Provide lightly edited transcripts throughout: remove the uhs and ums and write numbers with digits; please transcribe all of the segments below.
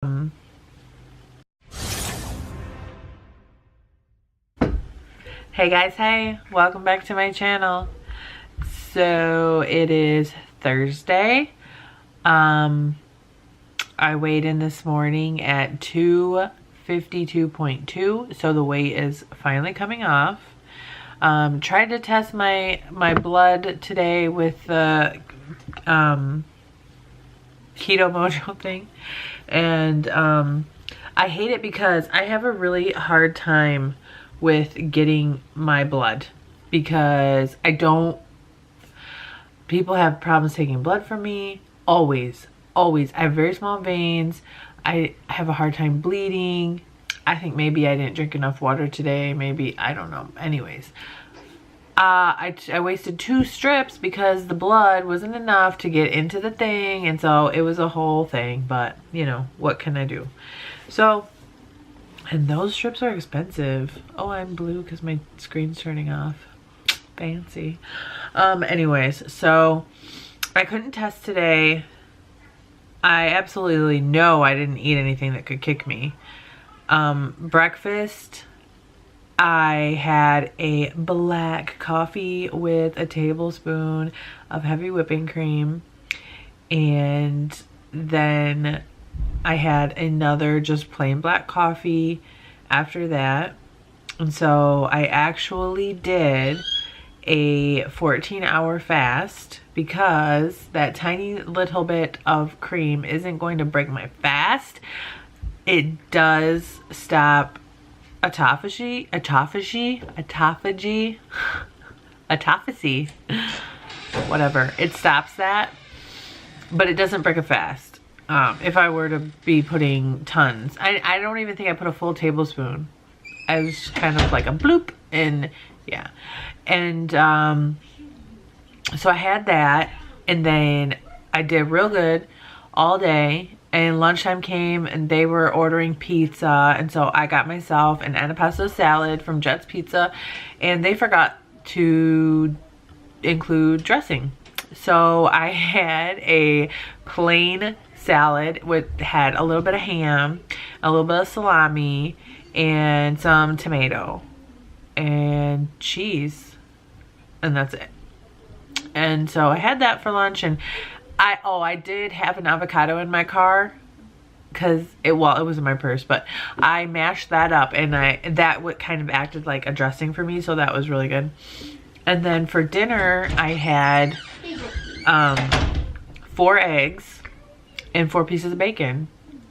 Hey guys, hey, welcome back to my channel. So it is Thursday. I weighed in this morning at 252.2, so the weight is finally coming off. Tried to test my blood today with the Keto Mojo thing, and I hate it because I have a really hard time with getting my blood because people have problems taking blood from me. Always. I have very small veins. I have a hard time bleeding. I think maybe I didn't drink enough water today. Maybe, I don't know. Anyways, I wasted 2 strips because the blood wasn't enough to get into the thing. And so it was a whole thing, but you know, what can I do? So, and those strips are expensive. Oh, I'm blue because my screen's turning off. Fancy. Anyways, so I couldn't test today. I absolutely know I didn't eat anything that could kick me. Breakfast, I had a black coffee with a tablespoon of heavy whipping cream. And then I had another just plain black coffee after that. And so I actually did a 14-hour fast because that tiny little bit of cream isn't going to break my fast. It does stop autophagy, whatever. It stops that, but it doesn't break a fast. If I were to be putting tons, I don't even think I put a full tablespoon. I was kind of like a bloop, and yeah. And so I had that, and then I did real good all day, and lunchtime came and they were ordering pizza, and so I got myself an antipasto salad from Jet's Pizza, and they forgot to include dressing. So I had a plain salad had a little bit of ham, a little bit of salami, and some tomato and cheese, and that's it. And so I had that for lunch, and I did have an avocado in my car because it was in my purse, but I mashed that up, and that kind of acted like a dressing for me, so that was really good. And then for dinner I had 4 eggs and 4 pieces of bacon.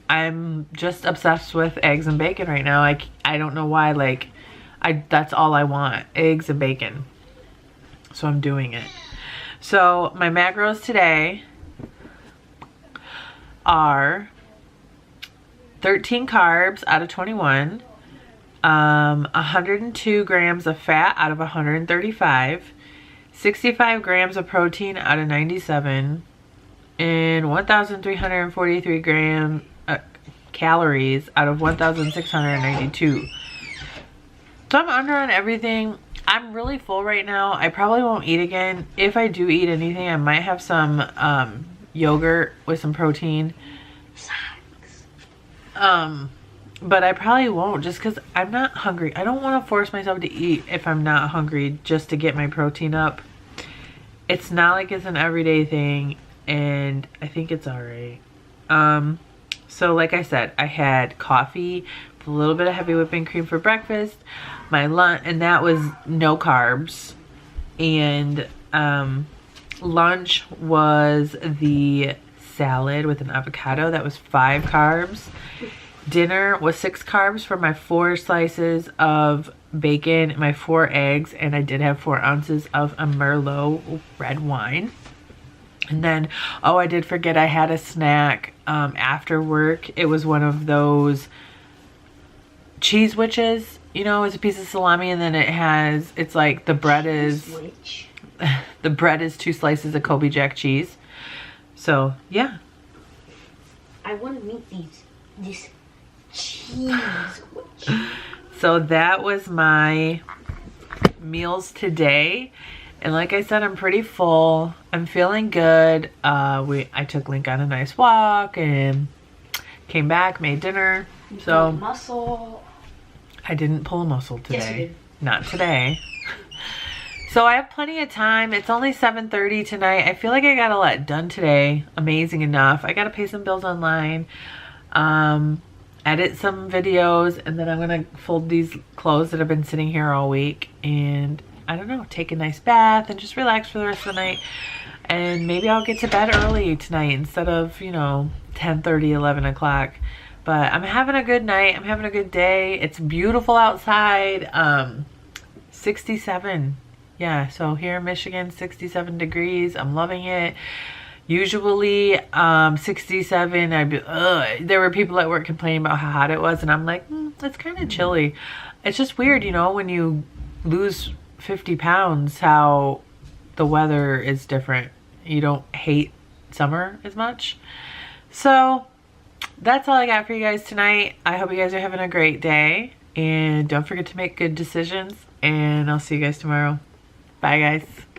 I'm just obsessed with eggs and bacon right now. I don't know why, like, that's all I want, eggs and bacon. So I'm doing it. So my macros today are 13 carbs out of 21, 102 grams of fat out of 135, 65 grams of protein out of 97, and 1,343 calories out of 1,692. So I'm under on everything. I'm really full right now. I probably won't eat again. If I do eat anything, I might have some yogurt with some protein. But I probably won't, just because I'm not hungry. I don't want to force myself to eat if I'm not hungry just to get my protein up. It's not like it's an everyday thing, and I think it's alright. So like I said, I had coffee with a little bit of heavy whipping cream for breakfast. My lunch, and that was no carbs. And lunch was the salad with an avocado. That was 5 carbs. Dinner was 6 carbs for my 4 slices of bacon, my 4 eggs, and I did have 4 ounces of a Merlot red wine. And then, oh, I did forget I had a snack after work. It was one of those cheese witches. You know, it's a piece of salami, and then it's like the bread is, the bread is 2 slices of Kobe Jack cheese. So, yeah. I want to meet this cheese witch. So that was my meals today. And like I said, I'm pretty full. I'm feeling good. I took Link on a nice walk, and came back, made dinner. You So pulled muscle. I didn't pull a muscle today. Yes, you did. Not today. So I have plenty of time. It's only 7:30 tonight. I feel like I got a lot done today. Amazing enough. I got to pay some bills online. Edit some videos, and then I'm gonna fold these clothes that have been sitting here all week, and I don't know, take a nice bath and just relax for the rest of the night. And maybe I'll get to bed early tonight instead of, you know, 10:30, 11 o'clock. But I'm having a good night. I'm having a good day. It's beautiful outside. 67. Yeah, so here in Michigan, 67 degrees. I'm loving it. Usually 67, there were people at work complaining about how hot it was, and I'm like, it's kind of chilly. It's just weird, you know, when you lose 50 pounds, how the weather is different. You don't hate summer as much. So that's all I got for you guys tonight. I hope you guys are having a great day, and don't forget to make good decisions, and I'll see you guys tomorrow. Bye guys.